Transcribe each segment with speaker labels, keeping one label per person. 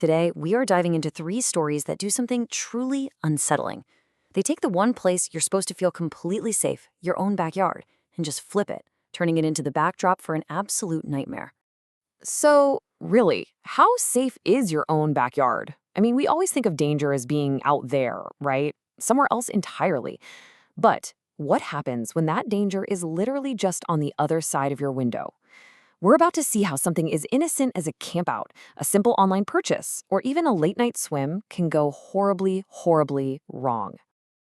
Speaker 1: Today, we are diving into 3 stories that do something truly unsettling. They take the one place you're supposed to feel completely safe, your own backyard, and just flip it, turning it into the backdrop for an absolute nightmare.
Speaker 2: So, really, how safe is your own backyard? I mean, we always think of danger as being out there, right? Somewhere else entirely. But what happens when that danger is literally just on the other side of your window? We're about to see how something as innocent as a campout, a simple online purchase, or even a late night swim can go horribly, horribly wrong.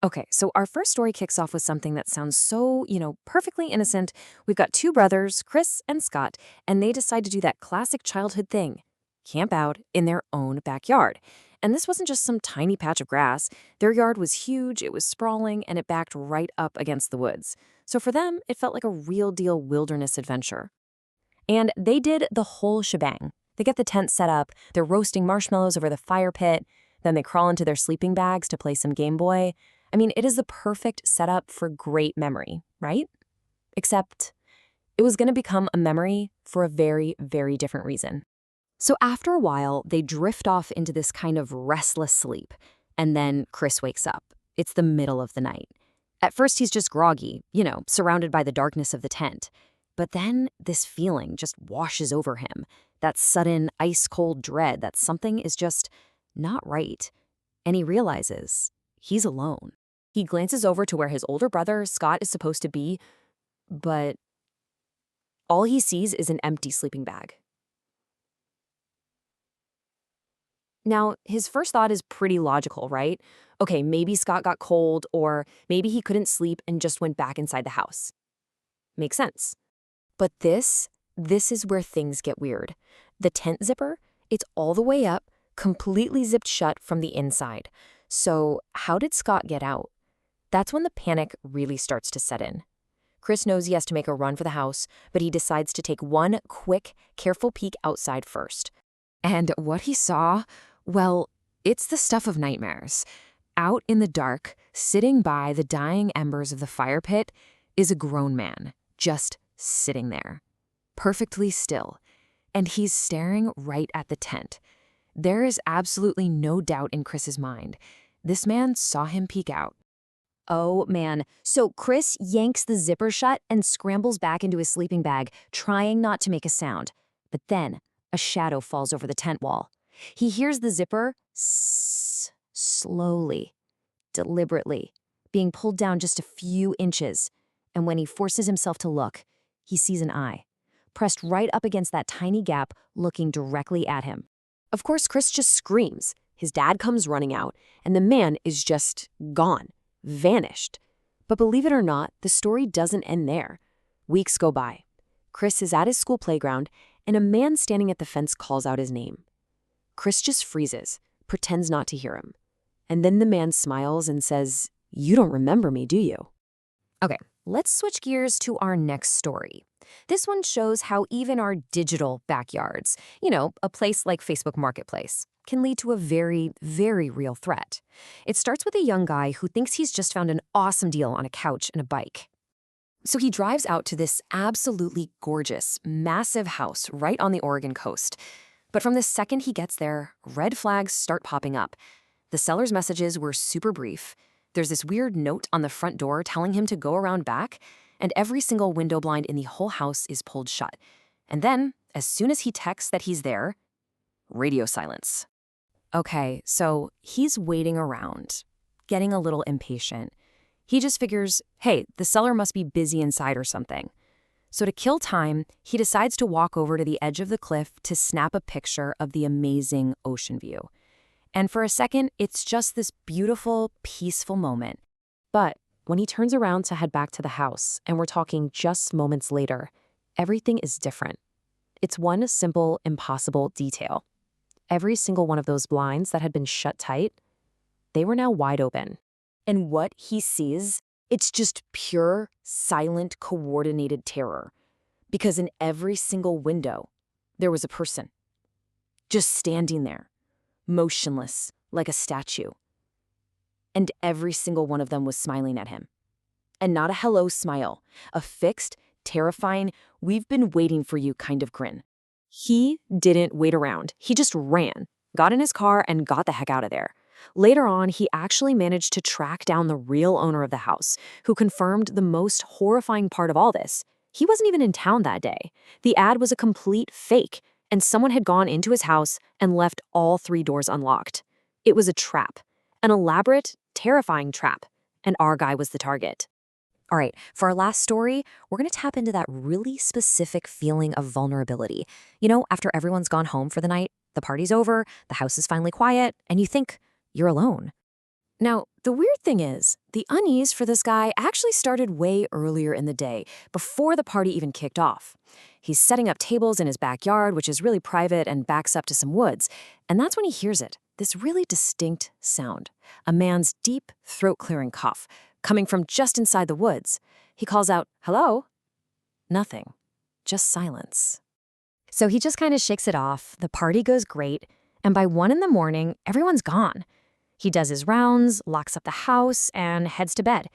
Speaker 1: Okay, so our first story kicks off with something that sounds so, perfectly innocent. We've got 2 brothers, Chris and Scott, and they decide to do that classic childhood thing, camp out in their own backyard. And this wasn't just some tiny patch of grass. Their yard was huge, it was sprawling, and it backed right up against the woods. So for them, it felt like a real deal wilderness adventure. And they did the whole shebang. They get the tent set up, they're roasting marshmallows over the fire pit, then they crawl into their sleeping bags to play some Game Boy. I mean, it is the perfect setup for great memory, right? Except it was going to become a memory for a very, very different reason. So after a while, they drift off into this kind of restless sleep. And then Chris wakes up. It's the middle of the night. At first, he's just groggy, surrounded by the darkness of the tent. But then this feeling just washes over him, that sudden ice-cold dread that something is just not right. And he realizes he's alone. He glances over to where his older brother, Scott, is supposed to be, but all he sees is an empty sleeping bag. Now, his first thought is pretty logical, right? Okay, maybe Scott got cold, or maybe he couldn't sleep and just went back inside the house. Makes sense. But this is where things get weird. The tent zipper, it's all the way up, completely zipped shut from the inside. So how did Scott get out? That's when the panic really starts to set in. Chris knows he has to make a run for the house, but he decides to take one quick, careful peek outside first. And what he saw, well, it's the stuff of nightmares. Out in the dark, sitting by the dying embers of the fire pit, is a grown man, just sitting there, perfectly still. And he's staring right at the tent. There is absolutely no doubt in Chris's mind. This man saw him peek out. Oh, man. So Chris yanks the zipper shut and scrambles back into his sleeping bag, trying not to make a sound. But then a shadow falls over the tent wall. He hears the zipper slowly, deliberately, being pulled down just a few inches. And when he forces himself to look, he sees an eye, pressed right up against that tiny gap, looking directly at him. Of course, Chris just screams. His dad comes running out, and the man is just gone. Vanished. But believe it or not, the story doesn't end there. Weeks go by. Chris is at his school playground, and a man standing at the fence calls out his name. Chris just freezes, pretends not to hear him. And then the man smiles and says, "You don't remember me, do you?" Okay, let's switch gears to our next story. This one shows how even our digital backyards, a place like Facebook Marketplace, can lead to a very, very real threat. It starts with a young guy who thinks he's just found an awesome deal on a couch and a bike. So he drives out to this absolutely gorgeous, massive house right on the Oregon coast. But from the second he gets there, red flags start popping up. The seller's messages were super brief. There's this weird note on the front door telling him to go around back, and every single window blind in the whole house is pulled shut. And then, as soon as he texts that he's there, radio silence. Okay, so he's waiting around, getting a little impatient. He just figures, hey, the seller must be busy inside or something. So to kill time, he decides to walk over to the edge of the cliff to snap a picture of the amazing ocean view. And for a second, it's just this beautiful, peaceful moment. But when he turns around to head back to the house, and we're talking just moments later, everything is different. It's one simple, impossible detail. Every single one of those blinds that had been shut tight, they were now wide open. And what he sees, it's just pure, silent, coordinated terror. Because in every single window, there was a person. Just standing there, motionless, like a statue. And every single one of them was smiling at him. And not a hello smile, a fixed, terrifying, "we've been waiting for you" kind of grin. He didn't wait around. He just ran.
Speaker 2: got in his car, and got the heck out of there. Later on, he actually managed to track down the real owner of the house, who confirmed the most horrifying part of all this. He wasn't even in town that day. The ad was a complete fake, and someone had gone into his house and left all 3 doors unlocked. It was a trap, an elaborate, terrifying trap, and our guy was the target.
Speaker 1: All right, for our last story, we're going to tap into that really specific feeling of vulnerability. You know, after everyone's gone home for the night, the party's over, the house is finally quiet, and you think you're alone.
Speaker 2: Now, the weird thing is, the unease for this guy actually started way earlier in the day, before the party even kicked off. He's setting up tables in his backyard, which is really private and backs up to some woods, and that's when he hears it, this really distinct sound, a man's deep, throat-clearing cough, coming from just inside the woods. He calls out, "Hello?" Nothing, just silence.
Speaker 1: So he just kind of shakes it off, the party goes great, and by 1 in the morning, everyone's gone. He does his rounds, locks up the house, and heads to bed.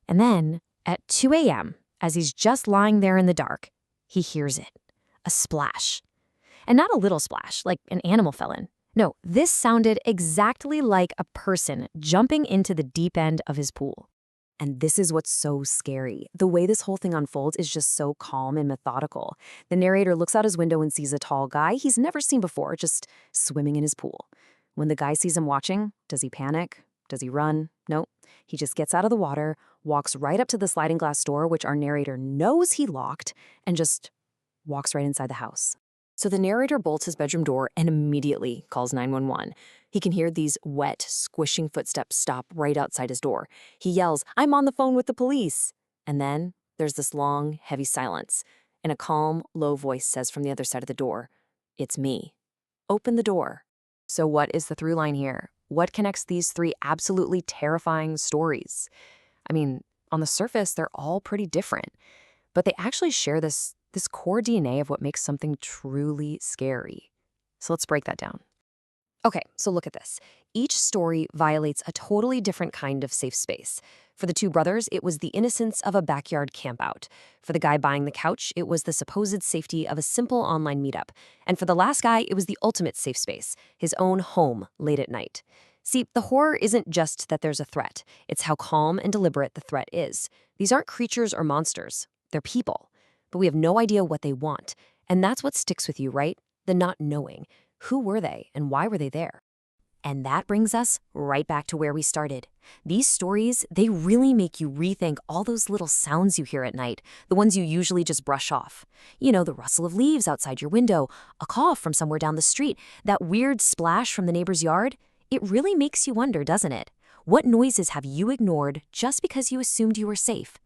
Speaker 1: And then, at 2 a.m., as he's just lying there in the dark, he hears it. A splash. And not a little splash, like an animal fell in. No, this sounded exactly like a person jumping into the deep end of his pool.
Speaker 2: And this is what's so scary. The way this whole thing unfolds is just so calm and methodical. The narrator looks out his window and sees a tall guy he's never seen before, just swimming in his pool. When the guy sees him watching, does he panic? Does he run? No. He just gets out of the water, walks right up to the sliding glass door, which our narrator knows he locked, and just walks right inside the house. So the narrator bolts his bedroom door and immediately calls 911. He can hear these wet, squishing footsteps stop right outside his door. He yells, "I'm on the phone with the police!" And then there's this long, heavy silence, and a calm, low voice says from the other side of the door, "It's me. Open the door." So what is the through line here? What connects these 3 absolutely terrifying stories? I mean, on the surface, they're all pretty different, but they actually share this core DNA of what makes something truly scary. So let's break that down. Okay, so look at this. Each story violates a totally different kind of safe space. For the 2 brothers, it was the innocence of a backyard campout. For the guy buying the couch, it was the supposed safety of a simple online meetup. And for the last guy, it was the ultimate safe space, his own home late at night. See, the horror isn't just that there's a threat. It's how calm and deliberate the threat is. These aren't creatures or monsters. They're people. But we have no idea what they want. And that's what sticks with you, right? The not knowing. Who were they and why were they there? And that brings us right back to where we started. These stories, they really make you rethink all those little sounds you hear at night, the ones you usually just brush off. You know, the rustle of leaves outside your window, a cough from somewhere down the street, that weird splash from the neighbor's yard. It really makes you wonder, doesn't it? What noises have you ignored just because you assumed you were safe?